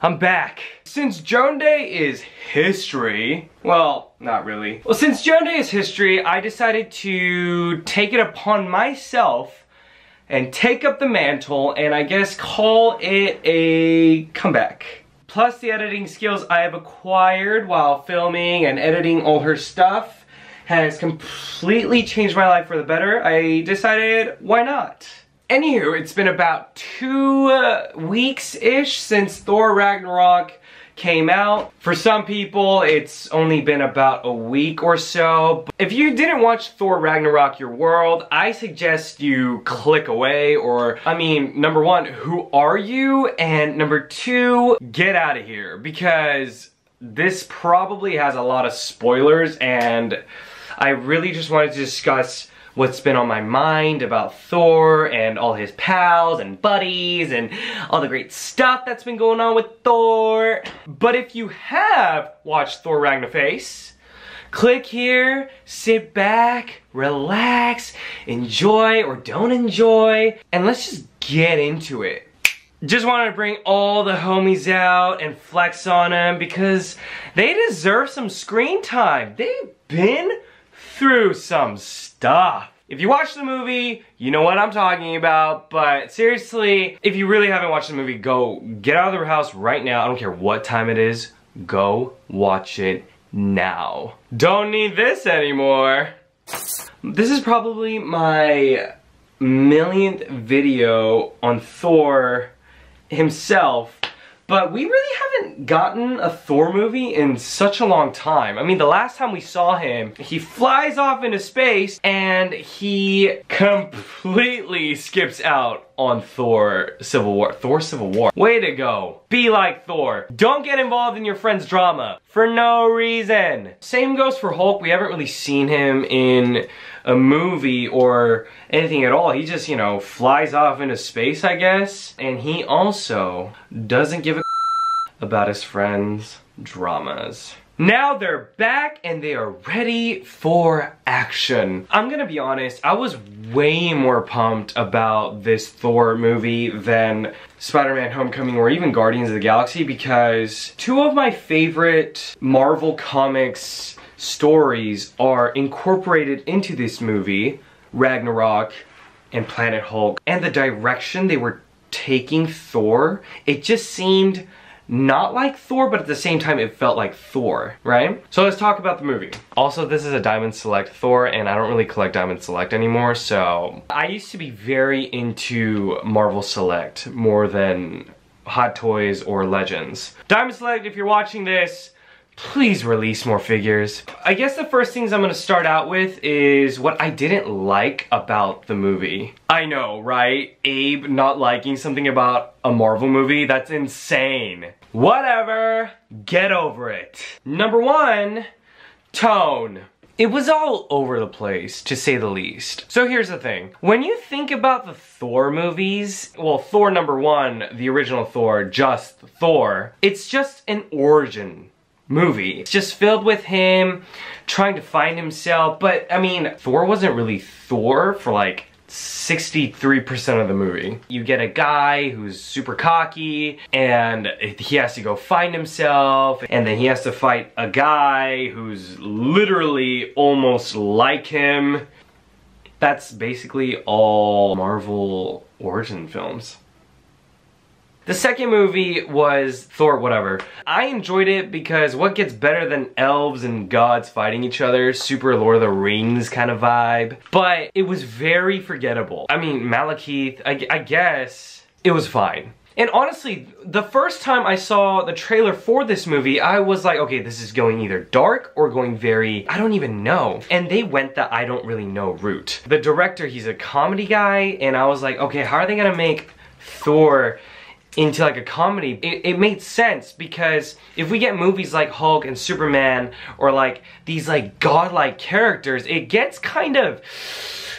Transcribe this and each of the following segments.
I'm back. Since Joan Day is history, well, not really. Well, since Joan Day is history, I decided to take it upon myself and take up the mantle and I guess call it a comeback. Plus the editing skills I have acquired while filming and editing all her stuff has completely changed my life for the better. I decided, why not? Anywho, it's been about 2 weeks-ish since Thor Ragnarok came out. For some people, it's only been about a week or so. If you didn't watch Thor Ragnarok Your World, I suggest you click away or, I mean, number one, who are you? And number two, get out of here because this probably has a lot of spoilers and I really just wanted to discuss what's been on my mind about Thor and all his pals and buddies and all the great stuff that's been going on with Thor. But if you have watched Thor Ragnarok, click here, sit back, relax, enjoy or don't enjoy, and let's just get into it. Just wanted to bring all the homies out and flex on them because they deserve some screen time. They've been through some stuff. If you watch the movie, you know what I'm talking about, but seriously, if you really haven't watched the movie, go get out of the house right now. I don't care what time it is. Go watch it now. Don't need this anymore. This is probably my millionth video on Thor himself. But we really haven't gotten a Thor movie in such a long time. I mean, the last time we saw him, he flies off into space and he completely skips out on Thor Civil War. Thor Civil War. Way to go. Be like Thor. Don't get involved in your friend's drama for no reason. Same goes for Hulk. We haven't really seen him in a movie or anything at all. He just, you know, flies off into space, I guess. And he also doesn't give a about his friends' dramas. Now they're back and they are ready for action. I'm gonna be honest, I was way more pumped about this Thor movie than Spider-Man Homecoming or even Guardians of the Galaxy because 2 of my favorite Marvel Comics stories are incorporated into this movie, Ragnarok and Planet Hulk, and the direction they were taking Thor, it just seemed not like Thor, but at the same time it felt like Thor, right? So let's talk about the movie. Also, this is a Diamond Select Thor, and I don't really collect Diamond Select anymore, so I used to be very into Marvel Select more than Hot Toys or Legends. Diamond Select, if you're watching this, please release more figures. I guess the first things I'm gonna start out with is what I didn't like about the movie. I know, right? Abe not liking something about a Marvel movie? That's insane. Whatever. Get over it. Number 1, tone. It was all over the place, to say the least. So here's the thing. When you think about the Thor movies, well, Thor number 1, the original Thor, just Thor, it's just an origin movie. It's just filled with him trying to find himself, but I mean, Thor wasn't really Thor for like 63% of the movie. You get a guy who's super cocky and he has to go find himself and then he has to fight a guy who's literally almost like him. That's basically all Marvel origin films. The second movie was Thor whatever. I enjoyed it because what gets better than elves and gods fighting each other? Super Lord of the Rings kind of vibe. But it was very forgettable. I mean, Malekith, I guess it was fine. And honestly, the first time I saw the trailer for this movie, I was like, okay, this is going either dark or going very, I don't even know. And they went the I don't really know route. The director, he's a comedy guy, and I was like, okay, how are they gonna make Thor into like a comedy? It made sense because if we get movies like Hulk and Superman or like these like godlike characters, it gets kind of,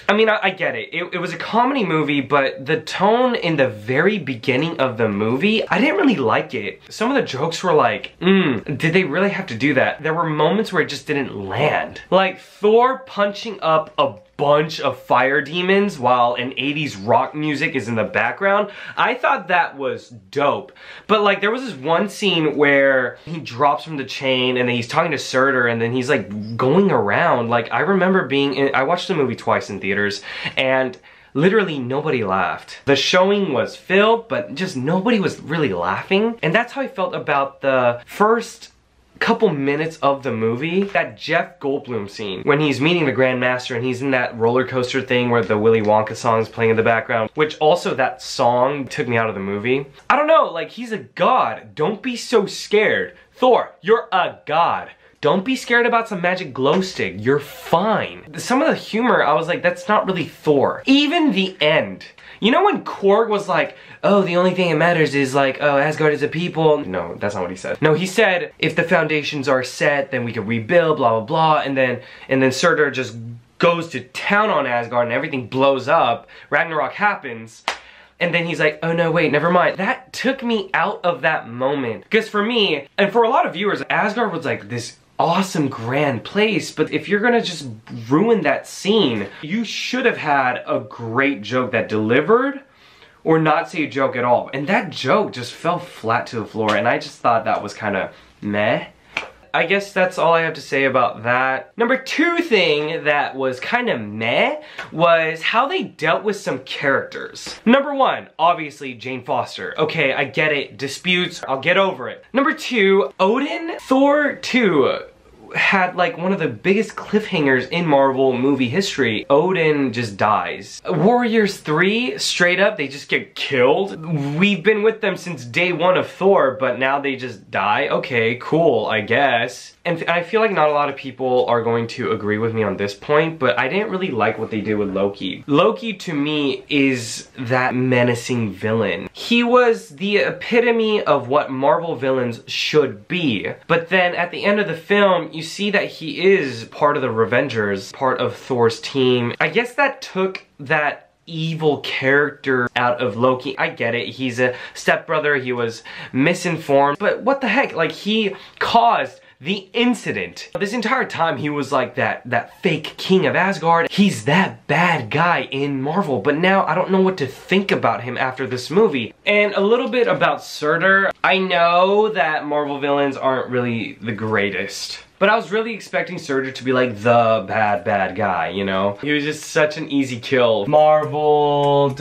I mean, I get it. It was a comedy movie, but the tone in the very beginning of the movie, I didn't really like it. Some of the jokes were like, did they really have to do that? There were moments where it just didn't land. Like Thor punching up a bunch of fire demons while an 80s rock music is in the background. I thought that was dope. But like there was this one scene where he drops from the chain and then he's talking to Surtur and then he's like going around. Like I remember I watched the movie twice in theaters and literally nobody laughed. The showing was filled, but just nobody was really laughing. And that's how I felt about the first couple minutes of the movie. That Jeff Goldblum scene when he's meeting the Grand Master and he's in that roller coaster thing where the Willy Wonka song is playing in the background, which also that song took me out of the movie. I don't know, like he's a god. Don't be so scared. Thor, you're a god. Don't be scared about some magic glow stick. You're fine. Some of the humor, I was like, that's not really Thor. Even the end. You know when Korg was like, oh, the only thing that matters is like, oh, Asgard is a people. No, that's not what he said. No, he said, if the foundations are set, then we can rebuild, blah, blah, blah. And then Surtur just goes to town on Asgard and everything blows up. Ragnarok happens. And then he's like, oh no, wait, never mind. That took me out of that moment. Because for me, and for a lot of viewers, Asgard was like this awesome grand place, but if you're gonna just ruin that scene, you should have had a great joke that delivered or not say a joke at all. And that joke just fell flat to the floor and I just thought that was kind of meh. I guess that's all I have to say about that. Number two thing that was kind of meh was how they dealt with some characters. Number one, obviously Jane Foster. Okay, I get it. Disputes, I'll get over it. Number two, Odin. Thor 2 had like one of the biggest cliffhangers in Marvel movie history. Odin just dies. Warriors 3, straight up, they just get killed. We've been with them since day one of Thor, but now they just die? Okay, cool, I guess. And I feel like not a lot of people are going to agree with me on this point, but I didn't really like what they did with Loki. Loki, to me, is that menacing villain. He was the epitome of what Marvel villains should be. But then at the end of the film, you see that he is part of the Revengers, part of Thor's team. I guess that took that evil character out of Loki. I get it, he's a stepbrother, he was misinformed, but what the heck, like he caused the incident. This entire time he was like that fake king of Asgard. He's that bad guy in Marvel, but now I don't know what to think about him after this movie. And a little bit about Surtur. I know that Marvel villains aren't really the greatest, but I was really expecting Surtur to be like the bad guy, you know? He was just such an easy kill. Marvel.com